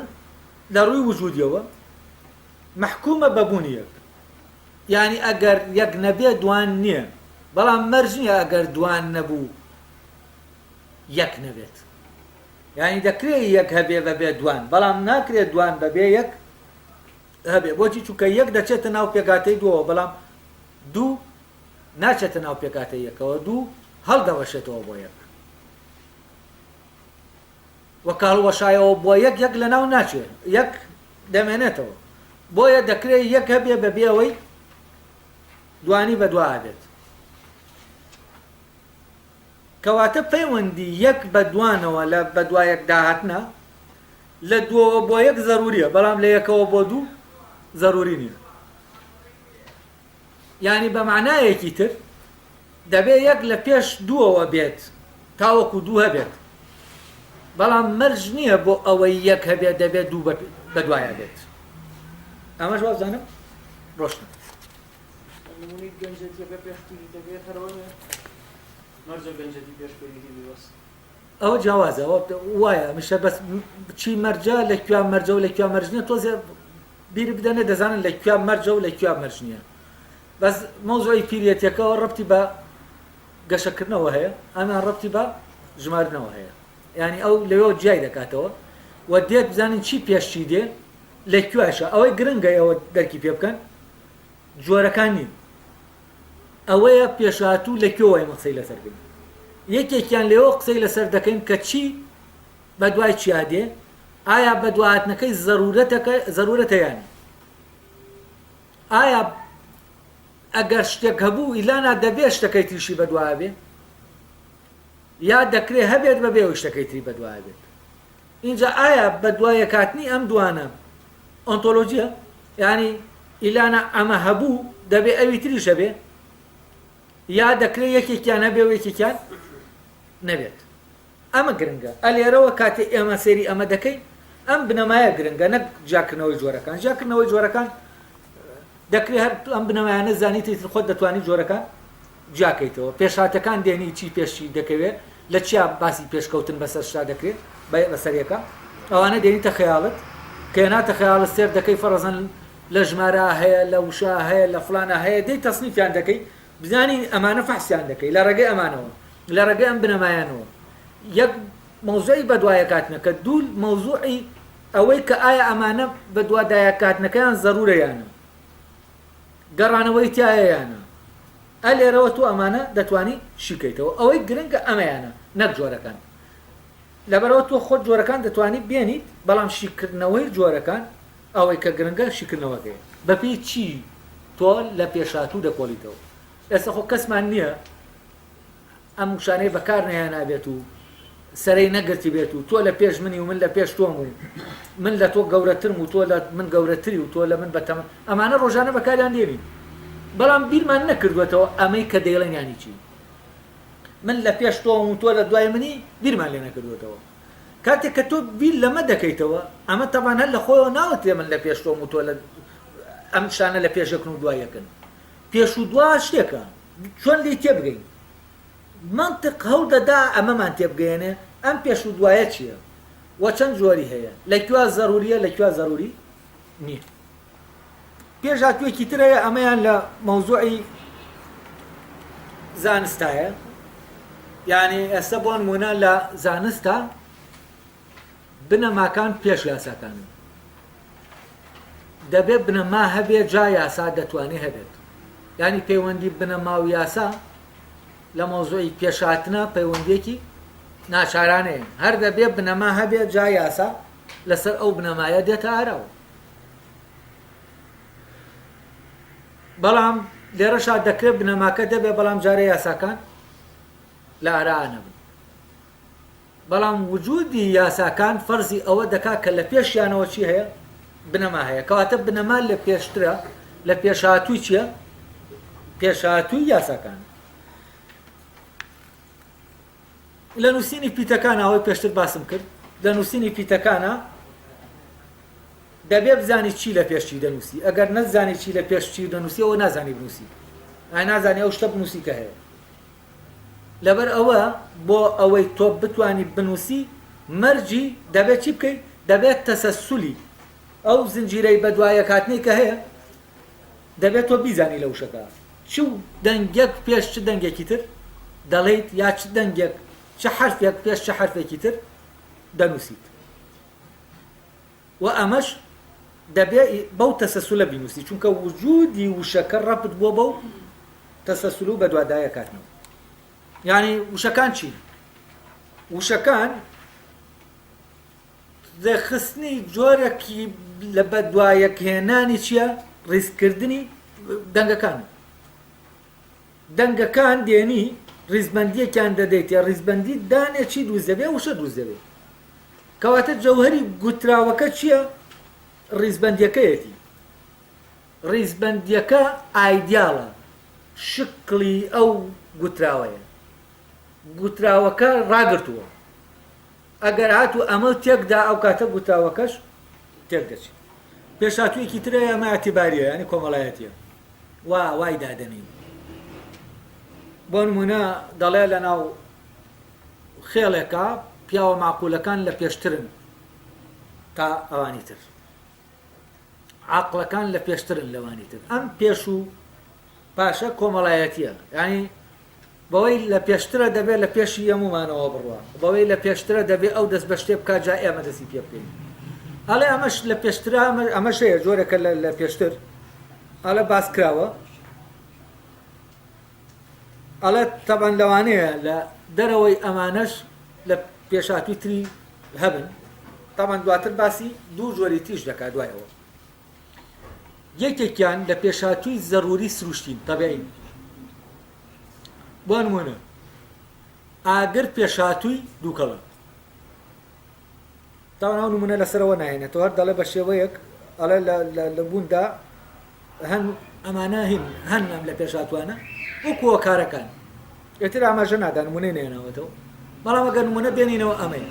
لە ڕووی وجودیەوە محکومە بە بوونی یەک یعنی ئەگەر یەک نەبێ دوان نییە بەڵام مەرج نییە ئەگەر دوان نەبوو یەک نەبێت یعنی دەکرێت یەک هەبێ بەبێ دوان بەڵام ناکرێت دوان بەبێ یەک هەبێ بۆچی چونکە یەک دەچێتە ناو پێکاتەی دووەوە بەڵام دوو ناچێتە ناو پێکاتەی یەکەوە دوو هەڵدەوەشێتەوە بۆ یەک وەکاڵوەشایەوە بۆ یەک لە ناو ناچێت یەک دەمێنێتەوە بۆیە دەکرێت یەک هەبێ بەبێ ئەوەی دوانی بە دوا ئابێت کەواتە پەیوەندی یەک بە دوانەوە لە بە دوایەک داهاتنە لە دووەوە بۆ یەک زەروریە بەڵام لە یەکەوە بۆ دوو زەروری نییە یعنی بە معنایەکی تر دەبێت یەک لە پێش دووەوە بێت تاوەکو دوو هەبێت بەڵام مەرج نییە بۆ ئەوەی یەک هەبێت دەبێت دوو بە دوایە بێت ئەمەش وازانم ڕۆشتن نمونەی گەنجەتیەکە پێشتری دەبێت هەرەوەیە مەرجە گەنجەتی پێشبەریتی بێوەست ئەوە جیاوازە ئەوە وایە میشە بەس چی مەرجە لە کوێ مەرجە و لە کوێ مەرج نییە تۆزێ بیر بدەنێ دەزانن لە کوێ مەرجە و لە کوێ مەرج نییە بەس مەوزوعی پیرەتەکەەوە ڕەبتی بە گەشەکردنەوە هەیە ئەمان ڕەبتی بە ژمارنەوە هەیە یعنی ئەو لەوێ جیای دەکاتەوە و دێت بزانین چی پێشچی دێ لە کوێشە ئەوەی گرنگە ئەوە دەرکی پێ بکەن جۆرەکان نین ئەوەیە پێشهاتوو لە کوێوەی قسەی لەسەرکەین یەکێکیان لێەوە قسەی لەسەر دەکەین کە چی بە دوای چیا دێ ئایا بە دوهاتنەکەی زەرورەتەیان ئایا ئەگەر شتێک هەبوو ئیلانا دەبێت شتەکەی تریشی بە دوایە بێ یا دەکرێت هەبێت بەبێ ئەوی شتەکەی تری بە دوایە بێت اینجا ئایا بە دوایە کاتنی ئەم دوانە ئۆنتۆلۆژیە یعنی ئیلانا ئەمە هەبوو دەبێت ئەوی تریشە بێ یا دەکرێت یەکێکیان هەبێ و یەکێکیان نەبێت ئەمە گرنگە ئەلێرەوە کاتێ ئێمە سێری ئەمە دەکەین ئەم بنەمایە گرنگە نەک جاکردنەوەی جۆرەکان جاکردنەوەی جۆرەکان دەکرێت هەر ئەم بنەمایانە زانیتی خۆت دەتوانانی جۆرەکان جاکەیتەوە پێشهاتەکان دێنی چی پێشی دەکەوێت لە چیا باسی پێشکەوتن بەسەر شتا دەکرێت بەسەرەکە ئەوانە دێنیتە خەیاڵت کە ناتە خەیاڵت سێر دەکەی فەرەزەن لە ژمارە هەیە لە وشە هەیە لە فلانە هەیە دەی تەسنیفیان دەکەی بزانی ئەمانە فەحسیان دەکەی لە ڕێگەی ئەمانەوە لە ڕێگەی ئەم بنەمایانەوە یەک مەوزوعی بە دوایە کاتنە کە دوو مەوزوعی ئەوەی کە ئایا ئەمانە بە دوادایە کاتنەکەیان زەرورەیانە گەڕانەوەی تایەیانە ئەلێرەوە تۆ ئەمانە دەتوانی شیکەیتەوە ئەوەی گرنگە ئەمەیانە نەک جۆرەکان لەبەرەوە تۆ خۆت جۆرەکان دەتوانی بێنیت بەڵام شیکردنەوەی جۆرەکان ئەوەی کە گرنگە شیکردنەوەکەی بەپێی چی تۆ لە پێشهاتوو دەکۆڵیتەوە ئێستا خۆ کەسمان نییە ئەم شانەی بەکار نەیانابێت و سەرەی نەگرتی بێت و تۆ لە پێش منی و من لە پێش تۆم و من لە تۆ گەورەترم و تۆ لە من گەورەتری و تۆ لە من بەتەمە ئەمانە ڕۆژانە بەکاریان دێنین بەڵام بیرمان نەکردوێتەوە ئەمەی کە دەیڵێن ینی چی من لە پێش تۆم و تۆ لە دوای منی بیرمان لێ نەکردوێتەوە کاتێک کە تۆ بیر لەمە دەکەیتەوە ئەمە تەمان هەر لە خۆیەوە ناوەتێ من لە پێش تۆم و تۆ لە ئەم شانە لە پێشەکن و دوایەکەن پێش و دوا شتێکە چۆن لی تێبگەین منطق هەوڵ دەدا ئەمەمان تێبگەێنێ ئەم پێش و دوایە چییە وە چەند جۆری هەیە لەکوێ زەروریە لەکوێ زەروری نییە پێشهاتوویەکی تر هەیە ئەمەیان لە مەوزوعی زانستایە یعنی ئێستا بۆ نمونە لە زانستە بنەماکان پێش یاساکانن دەبێت بنەما هەبێت جا یاسا دەتوانێت هەبێت یعنی پەیوەندی بنەما و یاسا لە مەوزوعی پێشهاتنە پەیوەندیەکی ناچارانەیە هەر دەبێت بنەما هەبێت جا یاسا لەسەر ئەو بنەمایە دێتە ئارەوە بەڵام لێرەشا دەکرێت بنەماکە دەبێت بەڵام جارە یاساکان لە ئارانە بن بەڵام وجودی یاساکان فەرزی ئەوە دەکات کە لە پێشیانەوە چی هەیە بنەما هەیە کەواتە بنەما لە پێشترە لە پێشهاتووی چییە پێشهاتووی یاساکان لە نووسینی پیتەکانە ئەوەی پێشتر باسم کرد لە نووسینی پیتەکانە دەبێت بزانی چی لە پێشچی دەنووسی ئەگەر نەزانی چی لە پێشچی دەنووسی ئەوە نازانی بنووسی نازانی ئەو شتە بنووسی کە هەیە لەبەر ئەوە بۆ ئەوەی تۆ بتوانی بنووسی مەرجی دەبێت چی بکەیت دەبێت تەسەسولی ئەو زنجیرەی بە دوایە کاتنی کە هەیە دەبێت تۆ بیزانی لەو شەکە چ دەنگێک پێش چ دەنگێکی تر دەڵێیت یا چ دەنگێک چه حرفێک پێش چه حرفێکی تر دەنووسیت و ئەمەش دەبێت بەو تەسەسولە بینووسی چونکە وجودی وشەکە ڕەبت بۆ بەو تەسەسول و بە دوادایە کاتنەوە یعنی وشەکان چی وشەکان دەخستنی جۆرێکی لە بە دوایەکهێنانی چییە ڕیزکردنی دەنگەکان دەنگەکان دێنی ڕیزبەندیەکیان دەدەیت یا ڕیزبەندی دانێکی دروست دەبێ وشە دروست دەبێت کەواتە جەوهەری گوتراوەکە چییە؟ ڕیزبەندیەکەیەتی ڕیزبەندیەکە ئایدیاڵە شکلی ئەو گوتراوەیە گوتراوەکە ڕاگرتووە ئەگەر هاتوو ئەمە تێکدا ئەو کاتە گوتراوەکەش تێک دەچێت پێشاتوویەکی ترە ئەمە ئەتیباریە ینی کۆمەڵایەتیە وای دادەنین بۆ نمونە دەڵێ لە ناو خێڵێکە پیاوە معقولەکان لە پێشترن تا ئەوانی تر عاقڵەکان لە پێشترن لەوانی تر ئەم پێش و پاشە کۆمەڵایەتیە ینی بەوەی لە پێشترە دەبێت لە پێشی هەمومانەوە بڕوە بەوەی لە پێشترە دەبێت ئەو دەست بە شتێ بکە جا ئێمە دەستی پێ بکەین ئەڵێ ئەمەش لە پێشترە ئەمەش هەیە جۆرێکە لە پێشتر ئەڵە باس کراوە ئەڵێ تەبەن لەوانەیە لە دەرەوەی ئەمانەش لە پێشاتوی تری هەبن تەبەن دواتر باسی دوو جۆری تیش دەکات دوایەوە یەکێکیان لە پێشاتوی زەروری سروشتین تەبیعین بۆ نمونە ئاگر پێشاتووی دووکەڵە تاوان ئەو نمونە لەسەرەوە ناهێنێتەوە هەر دەڵێ بە شێوەیەک ئەڵێ لە بووندا هەن ئەمانە هەن ئەم لە پێشاتوانە وەکووە کارەکان ئێتر ئاماژە نادا نمونەی نێنەوەتەوە بەڵام ئەگەر نمونە بێنینەوە ئەمەی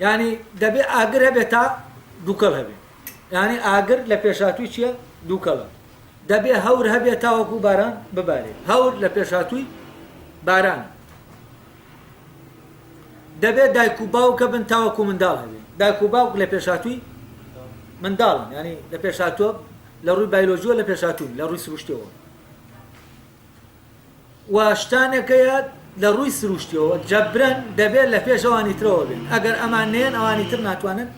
ینی دەبێ ئاگر هەبێت تا دووکەڵ هەبێت ینی ئاگر لە پێشاتووی چییە؟ دووکەڵە دەبێ هەور هەبێت تاوەکو باران ببارێت هەور لە پێشاتووی باران دەبێت دایک و باوکە بن تاوەکو منداڵ هەبێت دایک و باوک لە پێشاتووی منداڵن ینی لە پێشاتووە لە ڕووی بایۆلۆژیۆ لە پێشاتوون لە ڕووی سروشتیەوە واشتانێکەیە لە ڕووی سروشتیەوە جەبرەن دەبێت لە پێش ئەوانی ترەوە بێن ئەگەر ئەمان نێن ئەوانی تر ناتوانن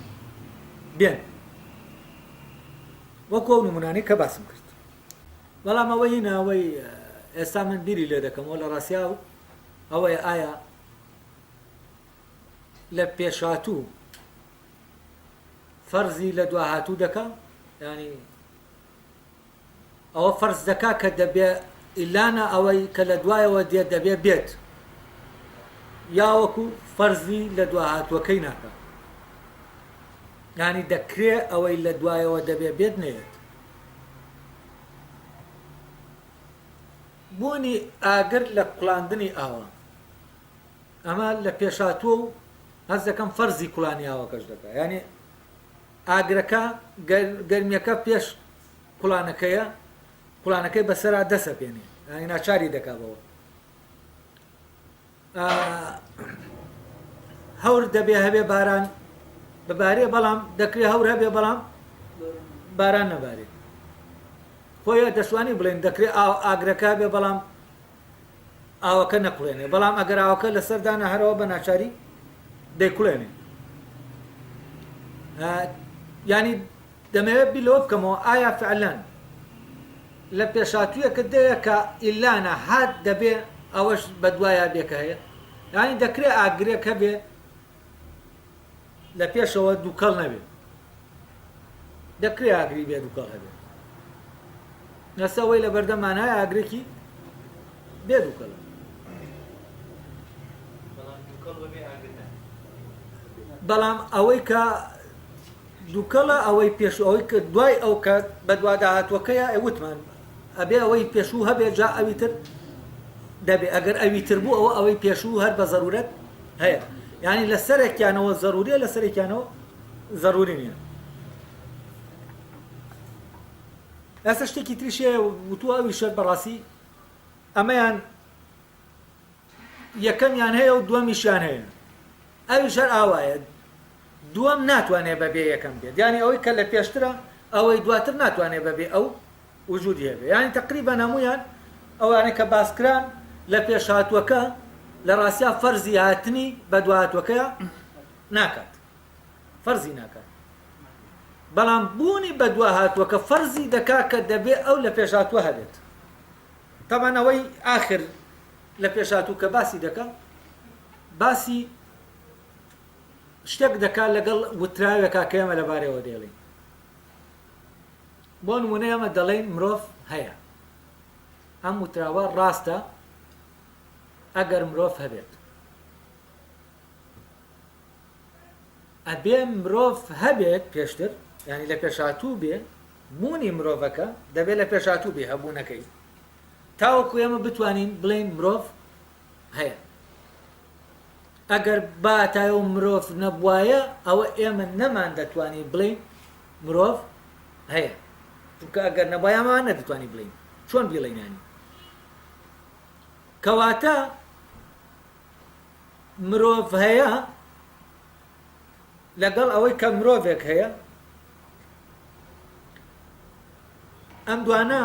بێن وەکو ئەو نمونانەی کە باسم کرد بەڵام ئەوە هینە ئەوەی ئێستا من بیری لێ دەکەمەوە لە ڕاستیا و ئەوەیە ئایا لە پێشاتوو فەرزی لە دواهاتوو دەکا ینی ئەوە فەرز دەکا کە دەبێ ئیلانە ئەوەی کە لە دوایەوە دێت دەبێ بێت یاوەکو فەرزی لە دواهاتووەکەی ناکە ینی دەکرێ ئەوەی لە دوایەوە دەبێ بێت نەیەت بوونی ئاگر لە قوڵاندنی ئاوە ئەمە لە پێشاتووە و هەز دەکەم فەرزی کوڵانی ئاوەکەش دەکە ینی ئاگرەکە گەرمیەکە پێش کوڵانەکەیە کوڵانەکەی بەسەرا دەسە پێنێ ینی ناچاری دەکاتەوە هەور دەبێ هەبێ باران ببارێ بەڵام دەکرێت هەور هەبێ بەڵام باران نەبارێت خۆیە دەشوانی بڵێن دەکرێت ئاگرەکە بێ بەڵام ئاوەکە نەکوڵێنێ بەڵام ئەگەر ئاوەکە لەسەردانە هەرەوە بە ناچاری دەیکوڵێنێ ینی دەمەوێت بیلەوە بکەمەوە ئایا فعلەن لە پێشاتوویەکە دەیە کە ئیلانە هات دەبێ ئەوەش بە دوایە بێکە هەیە ینی دەکرێت ئاگرێک هەبێ لە پێشەوە دووکەڵ نەبێت دەکرێت ئاگری بێ دووکەڵ هەبێت نەسەوەی لە بەردەمانایە ئاگرێکی بێ دووکەڵە بەڵام ئەوەی کە دووکەڵە ئەوەی پێش ئەوەی کە دوای ئەو کە بە دوواداهاتوەکەیە ئەوتمان ئەبێ ئەوەی پێشوو هەبێت جا ئەوی تر دەبێ ئەگەر ئەوی تر بوو ئەوەی پێشوو هەر بە زەرورەت هەیە ینی لە سەرێکیانەوە زەروریە لە سەرێکیانەوە زەروری نییە ئەستا شتێکی تریشەیە وتووە ئەوی شەر بەڕاستی ئەمەیان یەکەمیان هەیە و دووەمیشیان هەیە ئەوی شەر ئاوایە دووەم ناتوانێت بەبێ یەکەم بێت ینی ئەوەی کە لە پێشترە ئەوەی دواتر ناتوانێت بەبێ ئەو وجودی هەبێ ینی تقریبا هەمویان ئەوانەی کە باسکران لە پێشهاتووەکە لە ڕاستیا فەرزی هاتنی بە دوهاتووەکەیە ناکات فەرزی ناکات بەڵام بوونی بە دوهاتووەکە فەرزی دەکا کە دەبێ ئەو لە پێشهاتووە هەبێت تەمان ئەوەی ئاخر لە پێشهاتوو کە باسی دەکا باسی شتێک دەکات لەگەڵ وتراوێکا کە ئێمە لەبارەوە دێڵین بۆ نمونە ئێمە دەڵێن مرۆڤ هەیە ئەم وتراوە ڕاستە ئەگەر مرۆڤ هەبێت ئەبێ مرۆڤ هەبێت پێشتر یعنی لە پێشاتوو بێ بوونی مرۆڤەکە دەبێت لە پێشاتوو بێ هەبوونەکەی تاوەکو ئێمە بتوانین بڵین مرۆڤ هەیە ئەگەر باتایە مرۆڤ نەبوایە ئەوە ئێمە نەمان دەتوانین بڵین مرۆڤ هەیە چونکە ئەگەر نەبایەمان نەدەتوانین بڵین چۆن بڵینانی کەواتە مرۆڤ هەیە لەگەڵ ئەوەی کە مرۆڤێک هەیە ئەم دوانە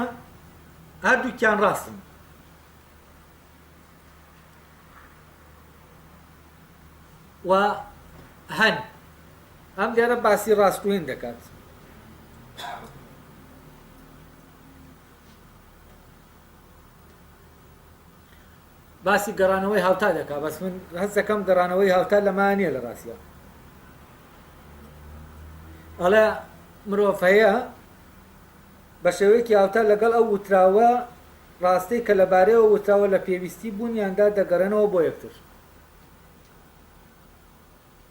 هەردووکیان ڕاستن و هەن ئەم دیارە باسی ڕاستوین دەکات باسی گەڕانەوەی هاوتا دەکات بەس من هەست دەکەم گەڕانەوەی هاوتا لەمانە لە ڕاستیە ئەڵێ مرۆڤ هەیە بە شێوەیەکی هاوتا لەگەڵ ئەو وتراوە ڕاستەی کە لەبارەیەوە وتراوە لە پێویستی بوونیاندا دەگەڕێنەوە بۆ یەکتر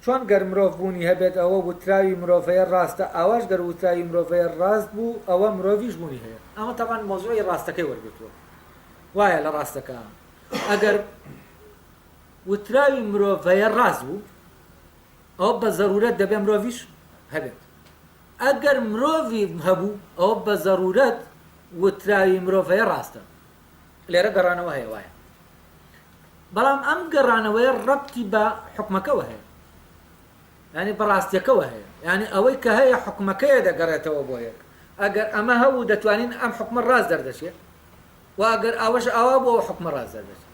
چۆن گەر مرۆڤ بوونی هەبێت ئەوە وتراوی مرۆڤەیە ڕاستە ئاواش گەر وتراوی مرۆڤەیە ڕاست بوو ئەوە مرۆڤیش بوونی هەیە ئەمە تەبان مۆزوعی ڕاستەکەی وەرگرتووە وایە لە ڕاستەکە ئەگەر وتراوی مرۆڤەیە ڕاست بوو ئەوە بە زەرورەت دەبێ مرۆڤیش هەبێت ئەگەر مرۆڤی هەبوو ئەوە بە زەرورەت وتراوی مرۆڤەیە ڕاستە لێرە گەڕانەوە هەیە وایە بەڵام ئەم گەڕانەوەیە ڕەبتی بە حکمەکەوە هەیە یعنی بەڕاستیەکەوە هەیە یعنی ئەوەی کە هەیە حکمەکەیە دەگەڕێتەوە بۆ یەک ئەگەر ئەمە هەبوو دەتوانین ئەم حکمە ڕاست دەردەچێت و ئەگەر ئەوەش ئاوا بۆ ئەو حکمە ڕاست دەردەچێت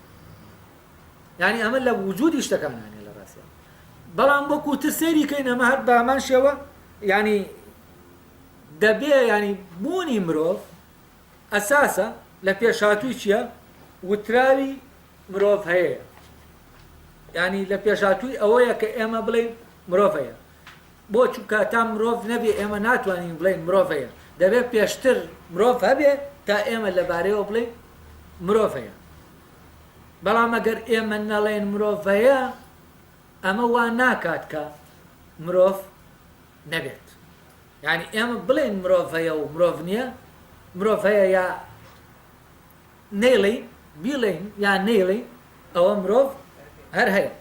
یعنی ئەمە لە وجودی شتەکانانێ لە ڕاستیە بەڵام وەکو تر سەیری کەین ئەمە هەر بە هەمان شێوە یعنی دەبێ ینی بوونی مرۆڤ ئەساسە لە پێشاتووی چییە وتراوی مرۆڤ هەیە ینی لە پێشاتووی ئەوەیە کە ئێمە بڵێن مرۆڤ هەیە بۆ چونکە تا مرۆڤ نەبێ ئێمە ناتوانین بڵێن مرۆڤ هەیە دەبێت پێشتر مرۆڤ هەبێ تا ئێمە لەبارەیەوە بڵێن مرۆڤ هەیە بەڵام ئەگەر ئێمە نەڵێن مرۆڤ هەیە ئەمە وا ناکات کە مرۆڤ نەبێت یعنی ئێمە بڵێن مرۆڤ هەیە و مرۆڤ نییە مرۆڤ هەیە یا نەیڵێن بیڵێن یا نەیڵێن ئەوە مرۆڤ هەر هەیە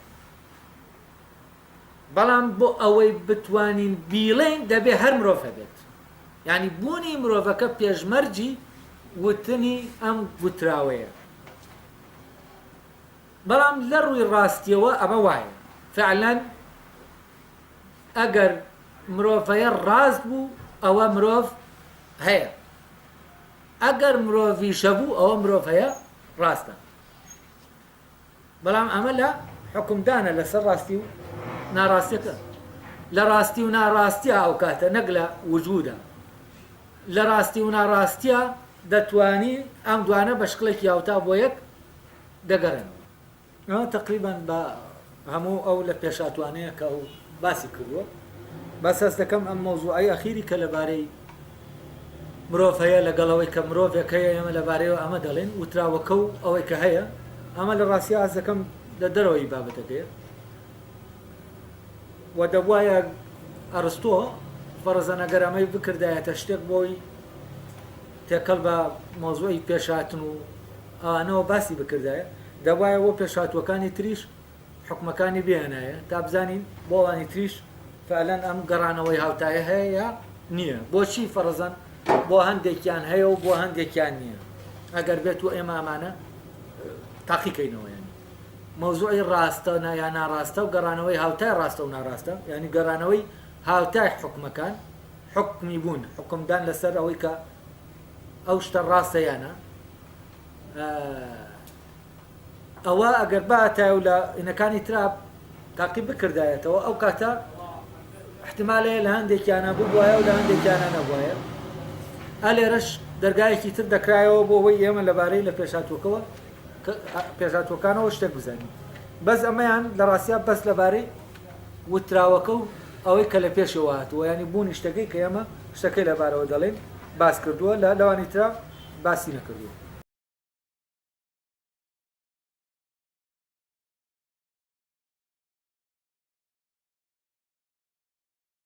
بەڵام بۆ ئەوەی بتوانین بیڵێن دەبێ هەر مرۆڤ هەبێت یعنی بوونی مرۆڤەکە پێشمەرجی وتنی ئەم وتراوەیە بەڵام لە ڕووی ڕاستیەوە ئەمە وایە فعلەن ئەگەر مرۆڤەیە ڕاست بوو ئەوە مرۆڤ هەیە ئەگەر مرۆڤیش هەبوو ئەوە مرۆڤ هەیە ڕاستە بەڵام ئەمە لە حکومدانە لەسەر ڕاستی و ناڕاستیەکە لە ڕاستی و ناڕاستیە ئەو کاتە نەک لە وجودە لە ڕاستی و ناڕاستیە دەتوانی ئەم دوانە بە شکڵێکی یاوتا بۆ یەک دەگەڕێنەوە ئەمە تقریبان بە هەموو ئەو لە پێشاتوانەیە کە ئەو باسی کردووە بەس هەست دەکەم ئەم مۆزوعی ئەخیری کە لەبارەی مرۆڤ هەیە لەگەڵەوەی کە مرۆڤێک هەیە ئێمە لەبارەیەوە ئەمە دەڵێن وتراوەکە و ئەوەی کە هەیە ئەمە لە ڕاستی ئاز دەکەم لە دەرەوەی بابەتەکەیە و دەبوایە ئەرستۆ فەرزەن ئەگەر ئەمەی بکردایەتە شتێک بۆی تێکەڵ بە مۆزوعی پێشهاتن و ئەوانەوە باسی بکردایە دەبوایە بۆ پێشهاتوەکانی تریش حکومەکانی بێنایە تا بزانین بۆ ئەوانی تریش فعلەن ئەم گەڕانەوەی هاوتایە هەیە یا نییە بۆچی فەرزەن بۆ هەندێکیان هەیە و بۆ هەندێکیان نییە ئەگەر بێت و ئێمە ئەمانە تاقیکەینەوە ینی مەوزوعی ڕاستە یا ناڕاستە و گەڕانەوەی هاوتای ڕاستە و ناڕاستە ینی گەڕانەوەی هاوتای حکومەکان حکمی بوون حکومدان لەسەر ئەوەی کە ئەو شتە ڕاستە یانە ئەوە ئەگەر باتای و لە ئینەکانی ترا تاقی بکردایەتەوە ئەو کاتە احتیمالەیە لە هەندێکیانە بووایە و لە هەندێکیانە نەبوایە ئەلێرەش دەرگایەکی تر دەکرایەوە بۆ ئەوەی ئێمە لەبارەی لە پێشاتوەکەوە پێشاتوەکانەوە شتێک بزانین بەس ئەمەیان لە ڕاستیا بەس لەبارەی وتراوەکە و ئەوەی کە لە پێشەوە هاتووە ینی بوونی شتەکەی کە ئێمە شتەکەی لەبارەوە دەڵێن باس کردووە لە لەوانی ترا باسی نەکردووە